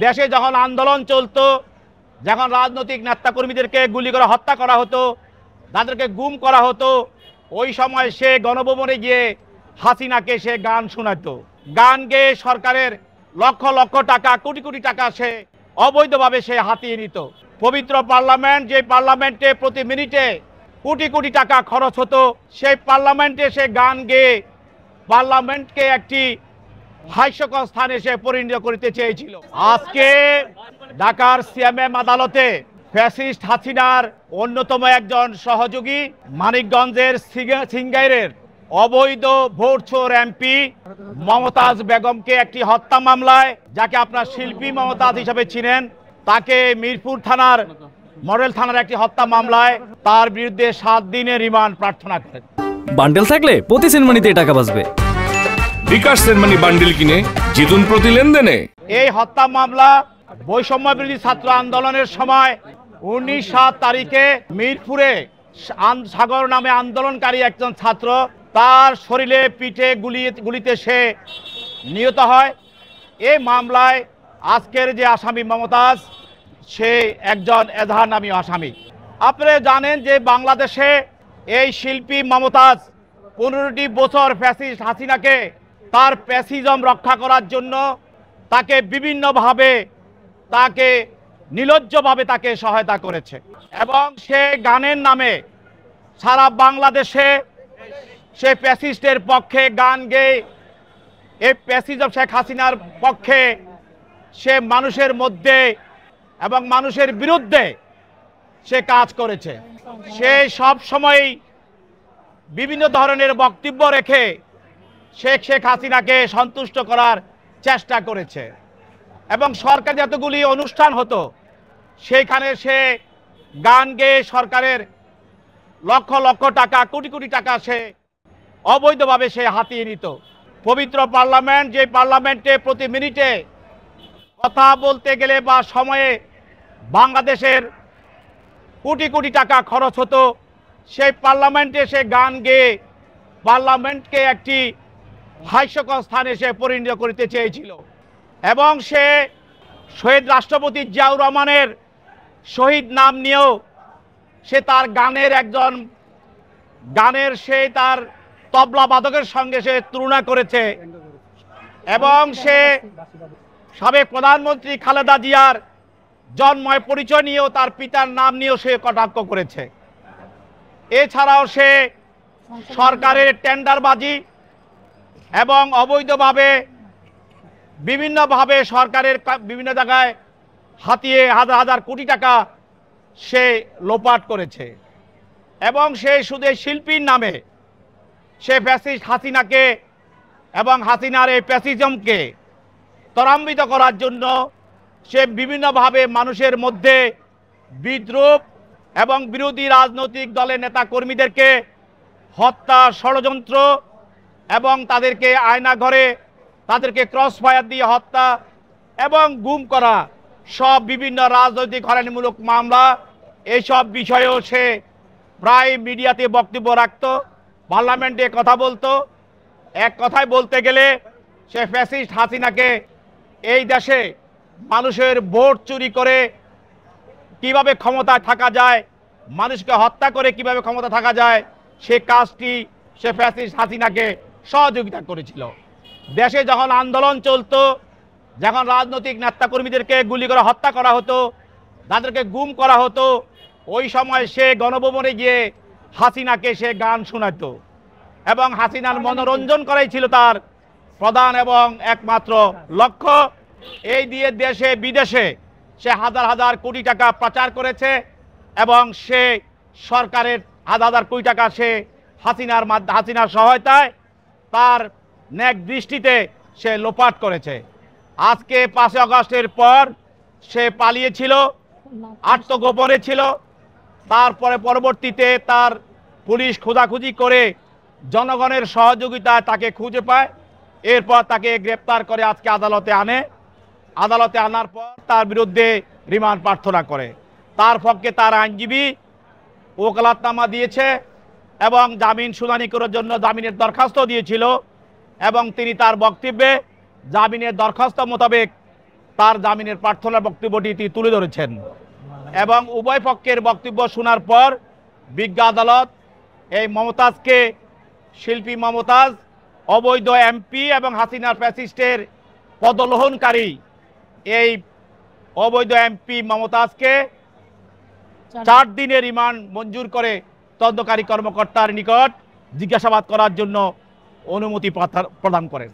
দেশে যখন আন্দোলন চলতো, যখন রাজনৈতিক নেতাকর্মীদেরকে গুলি করে হত্যা করা হতো, তাদেরকে গুম করা হতো, ওই সময় সে গণভবনে গিয়ে হাসিনাকে সে গান শোনাতো। গান গেয়ে সরকারের লক্ষ লক্ষ টাকা, কোটি কোটি টাকা সে অবৈধভাবে সে হাতিয়ে নিত। পবিত্র পার্লামেন্ট, যে পার্লামেন্টে প্রতি মিনিটে কোটি কোটি টাকা খরচ হতো, সেই পার্লামেন্টে সে গান গেয়ে পার্লামেন্টকে একটি হাস্যকর স্থানে সে পরিণত করতে চেয়েছিল। আজকে ঢাকার সিএমএম আদালতে ফ্যাসিস্ট হাসিনার অন্যতম একজন সহযোগী মানিকগঞ্জের সিংগাইরের অবৈধ ভোটচোর এমপি মমতাজ বেগমকে একটি হত্যা মামলায়, যাকে আপনার শিল্পী মমতাজ হিসেবে চিনেন, তাকে মিরপুর থানার মডেল থানার একটি হত্যা মামলায় তার বিরুদ্ধে 7 দিনের রিমান্ড প্রার্থনা করেন। বান্ডেল থাকলে প্রতি সেনমানিতে টাকা বাঁচবে। বিকাশ সেনমানি বান্ডেল কিনে জিতুন প্রতি লেনদেনে। এই হত্যা মামলা বৈষম্য বিরোধী ছাত্র আন্দোলনের সময় 19/7 তারিখে মিরপুরে সাগর নামে আন্দোলনকারী একজন ছাত্র, তার শরীরে পিঠে গুলিতে সে নিহত হয়। এই মামলায় আজকের যে আসামি মমতাজ, সে একজন এজাহার নামী আসামি। আপনারা জানেন যে বাংলাদেশে এই শিল্পী মমতাজ 15টি বছর ফ্যাসিস্ট হাসিনাকে তার প্যাসিজম রক্ষা করার জন্য তাকে বিভিন্নভাবে, তাকে নির্লজ্জভাবে তাকে সহায়তা করেছে এবং সে গানের নামে সারা বাংলাদেশে সে প্যাসিস্টের পক্ষে গান গেয়ে এই প্যাসিজম শেখ হাসিনার পক্ষে সে মানুষের মধ্যে এবং মানুষের বিরুদ্ধে সে কাজ করেছে। সে সব সময়ই বিভিন্ন ধরনের বক্তব্য রেখে শেখ হাসিনাকে সন্তুষ্ট করার চেষ্টা করেছে এবং সরকার যতগুলি অনুষ্ঠান হতো সেইখানে সে গান গেয়ে সরকারের লক্ষ লক্ষ টাকা, কোটি কোটি টাকা সে অবৈধভাবে সে হাতিয়ে নিত। পবিত্র পার্লামেন্ট, যে পার্লামেন্টে প্রতি মিনিটে কথা বলতে গেলে বা সময়ে বাংলাদেশের কোটি কোটি টাকা খরচ হতো, সেই পার্লামেন্টে সে গান গেয়ে পার্লামেন্টকে একটি হাস্যকর স্থানে সে পরিণত করতে চেয়েছিল এবং সে শহীদ রাষ্ট্রপতি জিয়াউর রহমানের শহীদ নাম নিয়েও সে তার গানের সে তার তবলা বাদকের সঙ্গে সে তুলনা করেছে এবং সে সাবেক প্রধানমন্ত্রী খালেদা জিয়ার জন্ময় পরিচয় নিয়েও তার পিতার নাম নিয়েও সে কটাক্ষ করেছে। এছাড়াও সে সরকারের টেন্ডারবাজি এবং অবৈধভাবে বিভিন্নভাবে সরকারের বিভিন্ন জায়গায় হাতিয়ে হাজার হাজার কোটি টাকা সে লোপাট করেছে এবং সে শুধু শিল্পীর নামে সে ফ্যাসিস্ট হাসিনাকে এবং হাসিনার এই প্যাসিজমকে ত্বরান্বিত করার জন্য সে বিভিন্নভাবে মানুষের মধ্যে বিদ্রুপ এবং বিরোধী রাজনৈতিক দলের নেতা কর্মীদেরকে হত্যা, ষড়যন্ত্র এবং তাদেরকে আয়নাঘরে তাদেরকে ক্রস ফায়ার দিয়ে হত্যা এবং গুম করা, সব বিভিন্ন রাজনৈতিক হয়রানিমূলক মামলা, এইসব বিষয়েও সে প্রায় মিডিয়াতে বক্তব্য রাখত, পার্লামেন্টে কথা বলতো। এক কথায় বলতে গেলে সে ফ্যাসিস্ট হাসিনাকে এই দেশে মানুষের ভোট চুরি করে কিভাবে ক্ষমতায় থাকা যায়, মানুষকে হত্যা করে কিভাবে ক্ষমতা থাকা যায়, সে কাজটি সে ফ্যাসিস্ট হাসিনাকে সহযোগিতা করেছিল। দেশে যখন আন্দোলন চলতো, যখন রাজনৈতিক নেতাকর্মীদেরকে গুলি করে হত্যা করা হতো, তাদেরকে গুম করা হতো, ওই সময় সে গণভবনে গিয়ে হাসিনাকে সে গান শোনাতো এবং হাসিনার মনোরঞ্জন করাই ছিল তার প্রধান এবং একমাত্র লক্ষ্য। এই দিয়ে দেশে বিদেশে সে হাজার হাজার কোটি টাকা পাচার করেছে এবং সে সরকারের হাজার হাজার কোটি টাকা সে হাসিনার সহায়তায় তার ন্যাক দৃষ্টিতে সে লোপাট করেছে। আজকে 5 আগস্টের পর সে পালিয়েছিল, আত্মগোপনে ছিল, তারপরে পরবর্তীতে তার পুলিশ খোঁজাখুঁজি করে জনগণের সহযোগিতায় তাকে খুঁজে পায়, এরপর তাকে গ্রেপ্তার করে আজকে আদালতে আনে। আদালতে আনার পর তার বিরুদ্ধে রিমান্ড প্রার্থনা করে। তার পক্ষে তার আইনজীবী ওকালতনামা দিয়েছে এবং জামিন শুনানি করার জন্য জামিনের দরখাস্ত দিয়েছিল এবং তিনি তার বক্তব্যে জামিনের দরখাস্ত মোতাবেক তার জামিনের প্রার্থনার বক্তব্যটি তিনি তুলে ধরেছেন এবং উভয় পক্ষের বক্তব্য শোনার পর বিজ্ঞ আদালত এই মমতাজকে, শিল্পী মমতাজ অবৈধ এমপি এবং হাসিনার ফ্যাসিস্টের পদলোহনকারী এই অবৈধ এমপি মমতাজকে 4 দিনের রিমান্ড মঞ্জুর করে তদন্তকারী কর্মকর্তার নিকট জিজ্ঞাসাবাদ করার জন্য অনুমতি প্রদান করেন।